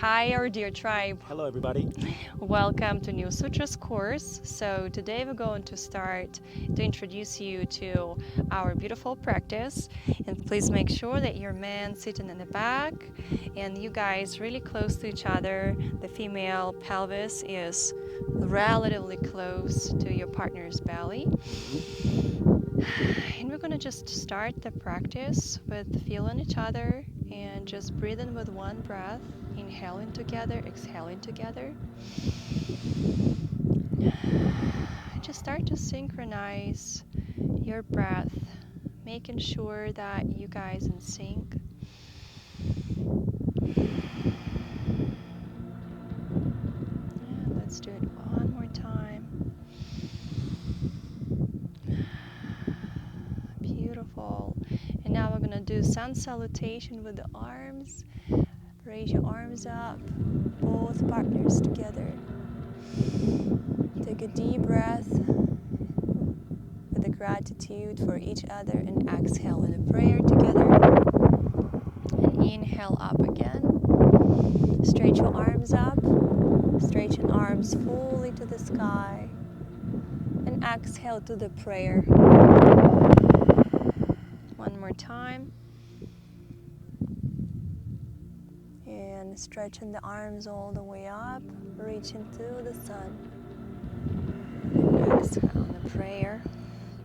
Hi, our dear tribe. Hello, everybody. Welcome to Neosutras course. So today we're going to start to introduce you to our beautiful practice. And please make sure that your man sitting in the back and you guys really close to each other. The female pelvis is relatively close to your partner's belly. And we're gonna just start the practice with feeling each other and just breathing with one breath, inhaling together, exhaling together. Just start to synchronize your breath, making sure that you guys in sync. And let's do it one more time. Beautiful. And now we're gonna do sun salutation with the arms. Raise your arms up, both partners together. Take a deep breath with a gratitude for each other and exhale with a prayer together. And inhale up again. Stretch your arms up, stretch your arms fully to the sky. And exhale to the prayer. One more time. And stretching the arms all the way up, reaching to the sun. Exhale on the prayer.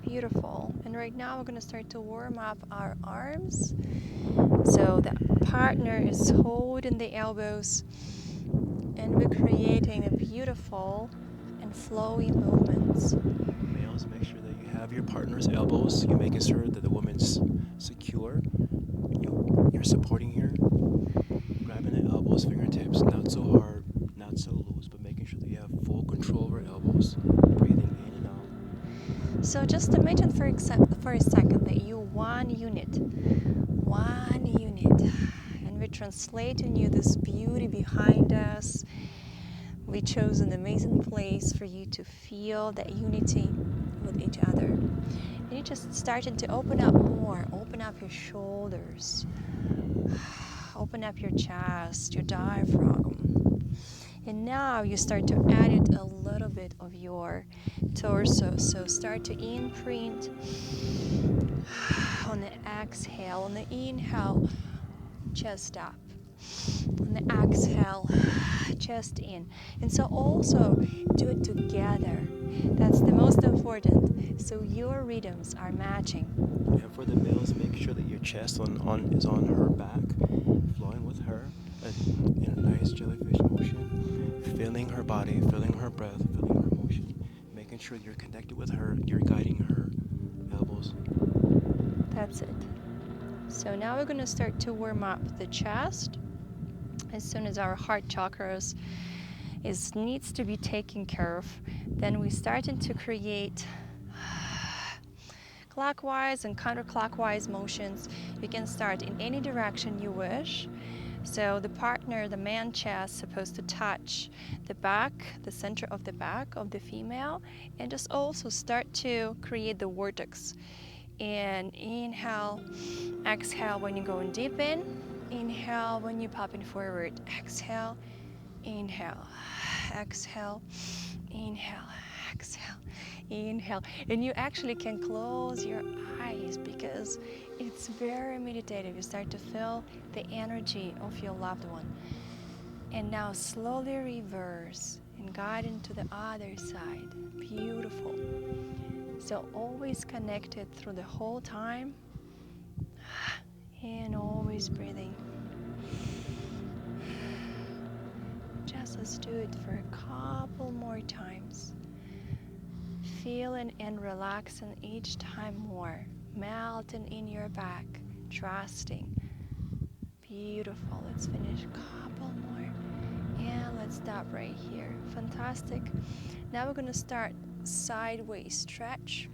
Beautiful. And right now we're going to start to warm up our arms. So the partner is holding the elbows and we're creating a beautiful and flowy movements. Males, make sure that you have your partner's elbows. You're making sure that the woman's secure. You're supporting her. Grabbing the elbows, fingertips, not so hard, not so loose, but making sure that you have full control over elbows. Breathing in and out. So just imagine for a second that you're one unit. And we're translating you this beauty behind us. We chose an amazing place for you to feel that unity with each other. And you just started to open up more. Open up your shoulders. Open up your chest, your diaphragm. And now you start to add it a little bit of your torso. So start to imprint on the exhale. On the inhale, chest up. On the exhale, chest in. And so also do it together. That's the most important. So your rhythms are matching. And for the males, make sure that your chest is on her back, flowing with her in a nice jellyfish motion, feeling her body, feeling her breath, feeling her motion, making sure you're connected with her, you're guiding her elbows. That's it. So now we're going to start to warm up the chest. As soon as our heart chakras needs to be taken care of, then we starting to create clockwise and counterclockwise motions. You can start in any direction you wish. So the partner, the man chest, is supposed to touch the back, the center of the back of the female, and just also start to create the vortex. And inhale, exhale when you're going deep in. Inhale when you're popping forward. Exhale, inhale, exhale, inhale, exhale, inhale. And you actually can close your eyes because it's very meditative. You start to feel the energy of your loved one. And now slowly reverse and guide into the other side. Beautiful. So always connected through the whole time and always breathing. Just let's do it for a couple more times. Feeling and relaxing each time more. Melting in your back. Trusting. Beautiful. Let's finish a couple more. And let's stop right here. Fantastic. Now we're going to start sideways stretch.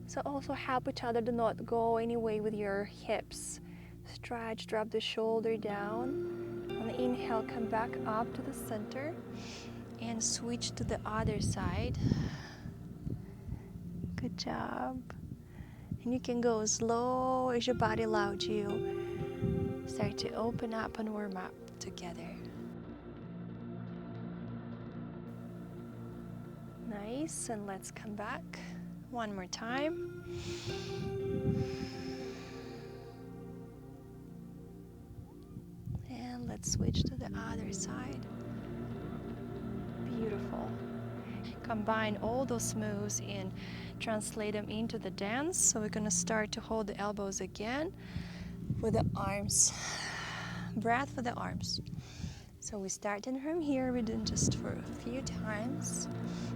So also help each other to not go anyway with your hips. Stretch, drop the shoulder down. On the inhale, come back up to the center and switch to the other side. Good job. And you can go as slow as your body allows you. Start to open up and warm up together. Nice, and let's come back one more time. And let's switch to the other side. Beautiful. Combine all those moves and translate them into the dance. So we're gonna start to hold the elbows again with the arms. Breath with the arms. So we start in from here, we're doing just for a few times.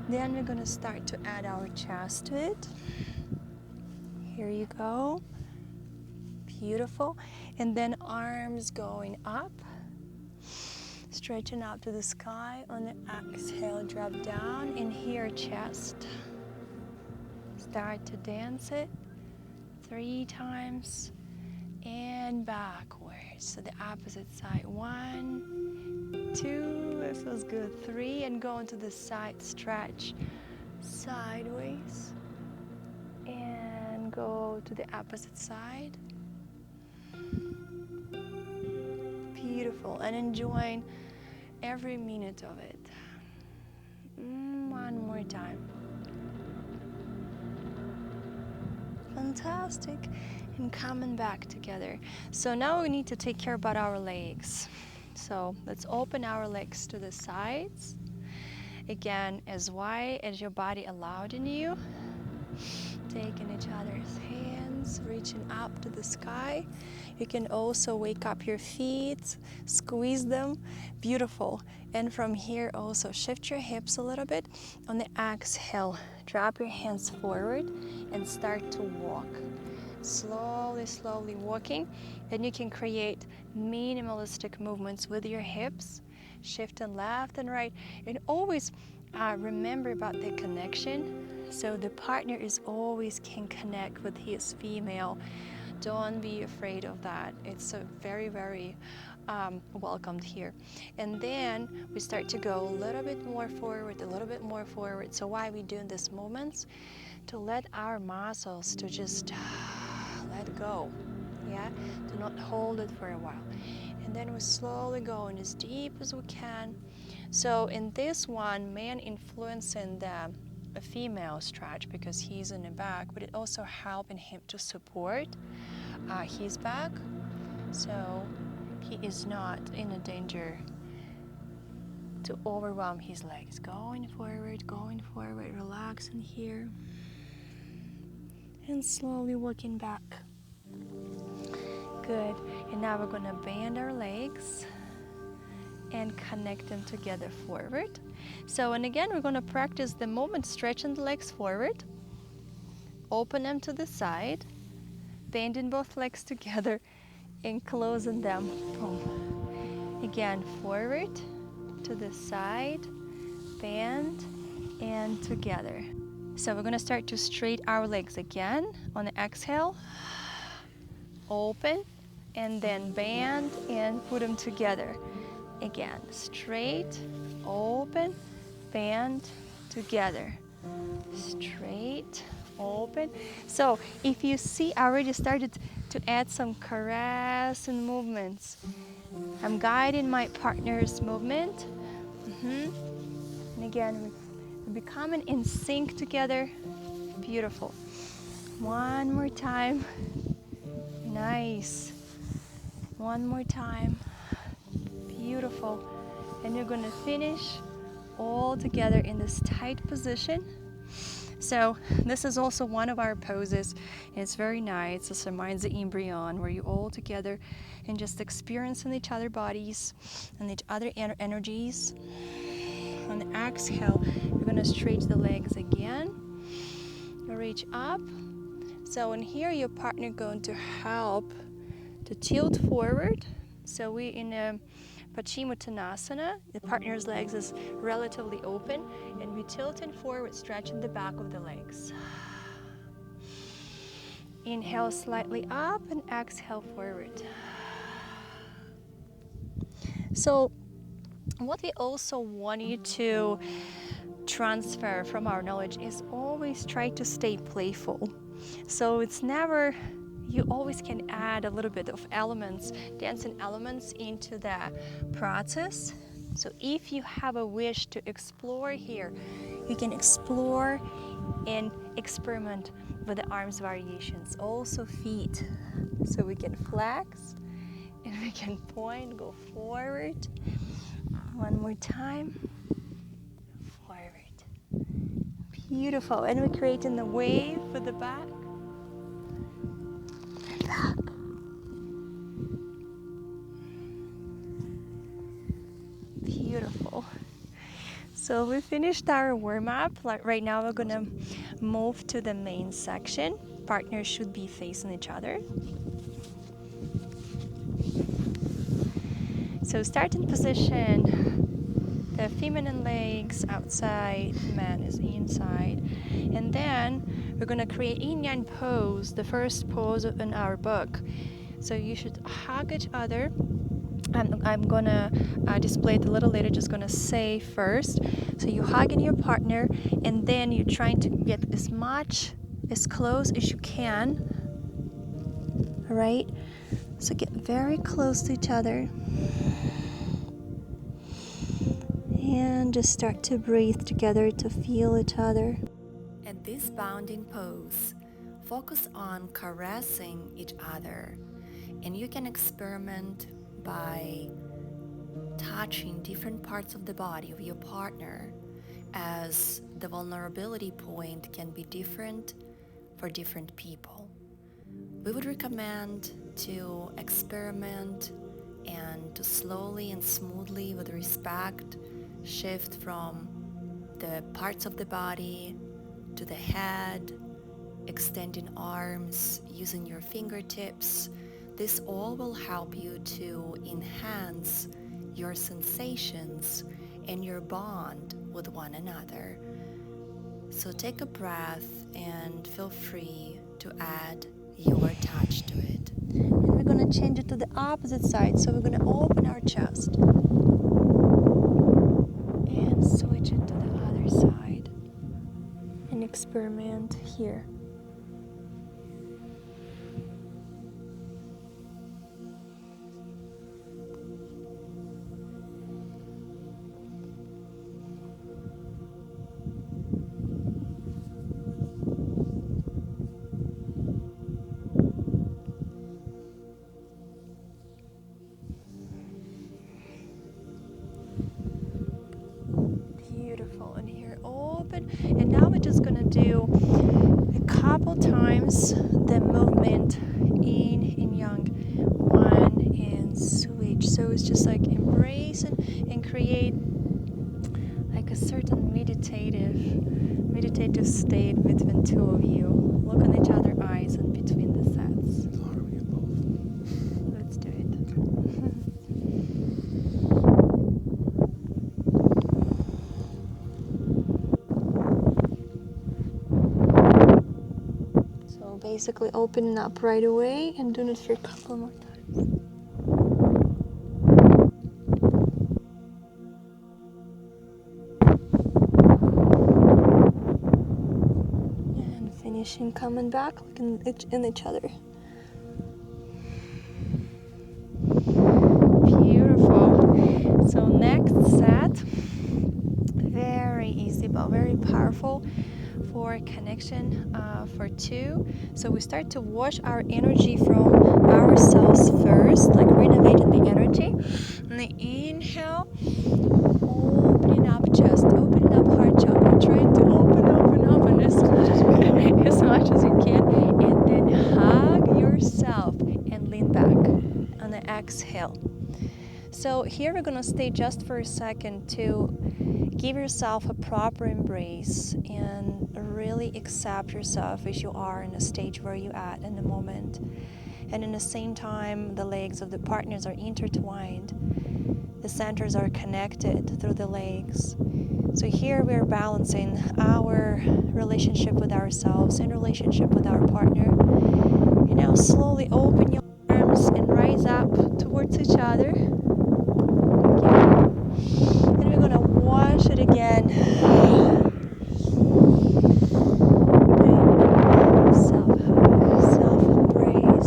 Then we're gonna start to add our chest to it. Here you go. Beautiful. And then arms going up. Stretching up to the sky. On the exhale, drop down. And here, chest. Start to dance it 3 times. And backwards. So the opposite side. 1, 2, that feels good. 3, and go into the side stretch. Sideways. And go to the opposite side. Beautiful. And enjoying every minute of it. One more time. Fantastic. And coming back together. So now we need to take care about our legs. So let's open our legs to the sides. Again, as wide as your body allowed in you. Taking each other's hands, reaching up to the sky. You can also wake up your feet, squeeze them. Beautiful. And from here also shift your hips a little bit. On the exhale, drop your hands forward and start to walk. Slowly, slowly walking. And you can create minimalistic movements with your hips, shifting left and right. And always remember about the connection. So the partner is always can connect with his female. Don't be afraid of that. It's a very, very welcomed here. And then we start to go a little bit more forward, a little bit more forward. So why we doing these movements? To let our muscles to just let go, yeah? To not hold it for a while. And then we slowly going as deep as we can. So in this one, man influencing the female stretch because he's in the back, but it also helping him to support his back, so he is not in a danger to overwhelm his legs. Going forward, relaxing here, and slowly walking back. Good. And now we're gonna bend our legs and connect them together forward. So, and again, we're gonna practice the movement, stretching the legs forward, open them to the side, bending both legs together and closing them. Boom. Again, forward to the side, bend, and together. So we're gonna start to straighten our legs again. On the exhale, open, and then bend and put them together. Again, straight, open, bend, together. Straight, open. So if you see, I already started to add some caress and movements. I'm guiding my partner's movement. And again, we're becoming in sync together. Beautiful. One more time. Nice. One more time. Beautiful. And you're gonna finish all together in this tight position. So this is also one of our poses, and it's very nice. This reminds the embryon where you all together and just experiencing each other bodies and each other energies. On the exhale, you're gonna stretch the legs again. Reach up. So in here, your partner going to help to tilt forward. So we in a Paschimottanasana, the partner's legs is relatively open, and we tilting forward, stretching the back of the legs. Inhale slightly up and exhale forward. So what we also want you to transfer from our knowledge is always try to stay playful. So it's never You always can add a little bit of elements, dancing elements into the process. So if you have a wish to explore here, you can explore and experiment with the arms variations. Also feet. So we can flex and we can point, go forward. One more time. Forward. Beautiful. And we're creating the wave with the back. Back. Beautiful. So we finished our warm-up. Right now we're gonna move to the main section. Partners should be facing each other. So starting position, the feminine legs outside, man is inside. And then we're gonna create yin yang pose, the first pose in our book. So you should hug each other. I'm gonna display it a little later, just gonna say first. So you hugging your partner, and then you're trying to get as close as you can. All right? So get very close to each other. And just start to breathe together to feel each other. At this bounding pose, focus on caressing each other. And you can experiment by touching different parts of the body of your partner, as the vulnerability point can be different for different people. We would recommend to experiment and to slowly and smoothly, with respect, shift from the parts of the body to the head, extending arms, using your fingertips. This all will help you to enhance your sensations and your bond with one another. So take a breath and feel free to add your touch to it. And we're going to change it to the opposite side. So we're going to open our chest and switch it to the other side and experiment here. Beautiful. And here open. And now we're just gonna do a couple times the movement in and yang, one and switch. So it's just like embrace and create like a certain meditative state between two of you. Look in each other's eyes and between the sets. The harmony of both. Let's do it. So basically opening up right away and doing it for a couple more times. And finishing coming back, looking in each other. Beautiful. So next set, very easy but very powerful for connection for two. So we start to wash our energy from ourselves first, like renovating the energy. And the inhale, opening up chest, opening up heart chakra, trying to open as much as you can, and then hug yourself and lean back on the exhale. So here we're gonna stay just for a second to give yourself a proper embrace and really accept yourself as you are in the stage where you're at in the moment. And in the same time, the legs of the partners are intertwined. The centers are connected through the legs. So here we're balancing our relationship with ourselves and relationship with our partner. And now slowly open your arms and rise up towards each other. And we're gonna wash it again. Self-hug, self-embrace.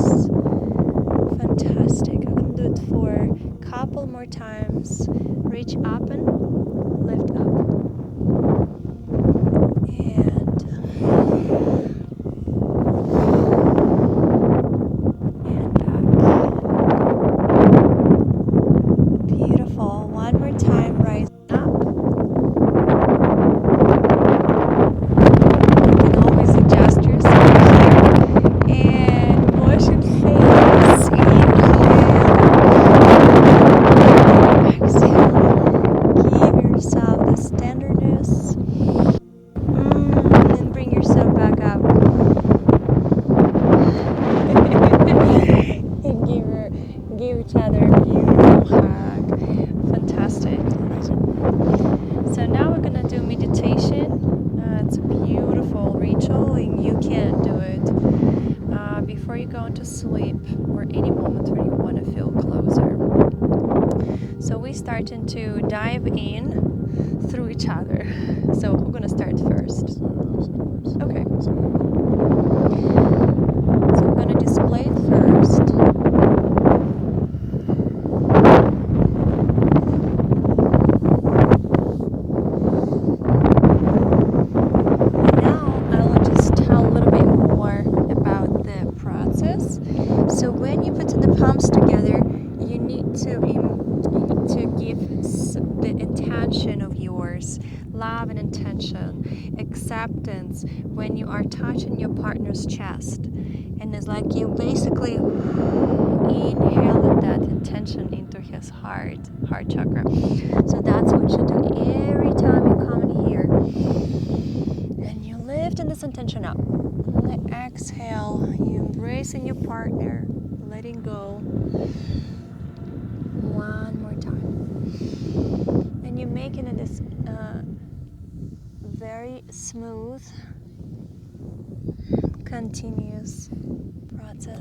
couple more times. Reach up and lift up. And back. Beautiful. One more time, rise up. You can always adjust yourself here. And wash your face. Inhale. Exhale. Give yourself this tenderness. And bring yourself back up. And give each other a beautiful hug. Fantastic. Amazing. So now we're gonna do meditation. It's a beautiful ritual, and you can do it before you go into sleep or any moment where you want to feel closer. So we starting to dive in through each other. So we're gonna start first. Okay. So we're gonna display it first. So when you put the palms together, you need to give the intention of yours, love and intention, acceptance when you are touching your partner's chest, and it's like you basically inhaling that intention into his heart chakra. So that's what you do every time you come in here, and you lift in this intention up. Exhale, you embracing your partner, letting go. One more time. And you're making it this very smooth, continuous process.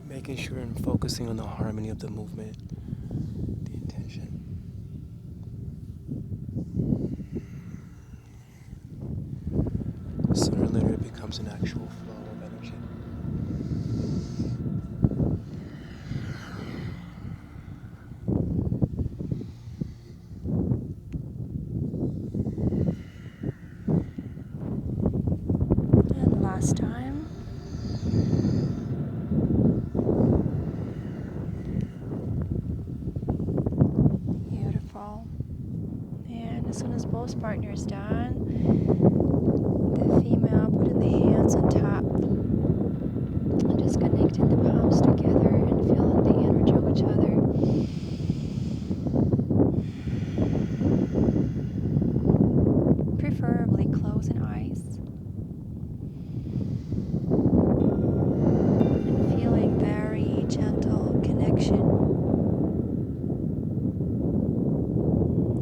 Making sure and focusing on the harmony of the movement, the intention. Sooner or later it becomes an actual flow of energy. And last time. Beautiful. And as soon as both partners done, the female putting the hands on top and just connecting the palms together and feeling the energy of each other. Preferably closing eyes. And feeling very gentle connection.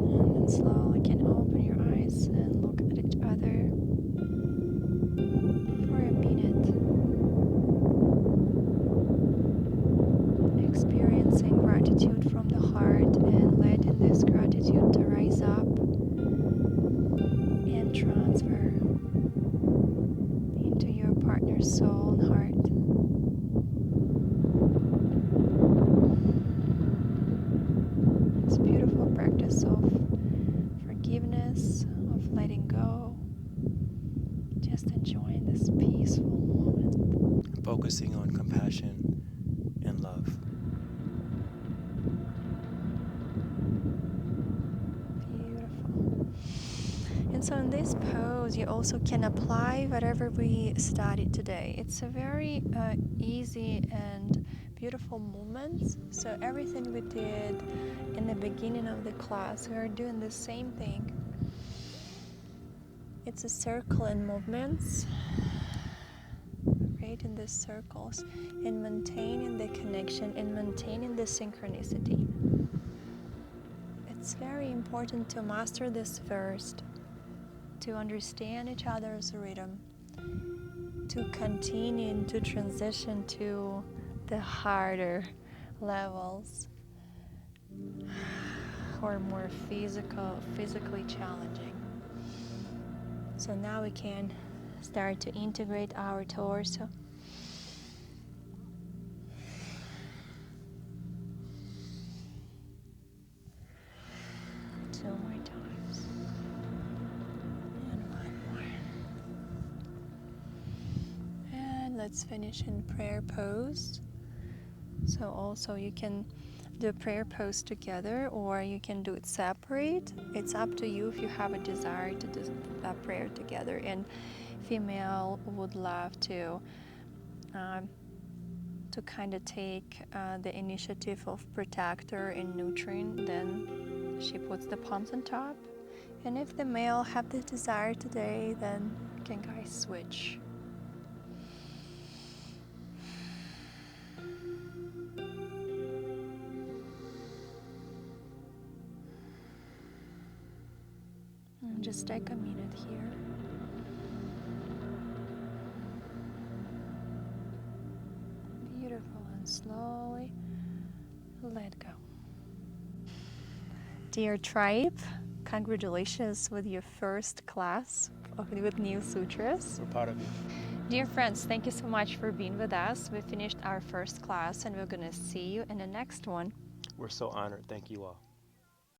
And then slowly can open your eyes and look at each other for a minute. Experiencing gratitude from the heart and letting this gratitude to rise up and transfer into your partner's soul and heart. It's a beautiful practice of forgiveness, of letting go, just enjoying this peaceful moment. Focusing on compassion and love. Beautiful. And so in this pose, you also can apply whatever we studied today. It's a very easy and beautiful movement. So everything we did in the beginning of the class, we are doing the same thing. It's a circle in movements, creating these circles and maintaining the connection and maintaining the synchronicity. It's very important to master this first, to understand each other's rhythm, to continue to transition to the harder levels or more physically challenging. So now we can Start to integrate our torso. Two more times. And one more. And let's finish in prayer pose. So also you can do a prayer pose together, or you can do it separate. It's up to you if you have a desire to do a prayer together. And female would love to kind of take the initiative of protector and nurturing. Then she puts the palms on top. And if the male have the desire today, then you can guys switch. And just take a minute here. Beautiful, and slowly let go. Dear tribe, congratulations with your first class with Neosutras. We're proud of you. Dear friends, thank you so much for being with us. We finished our first class and we're going to see you in the next one. We're so honored. Thank you all.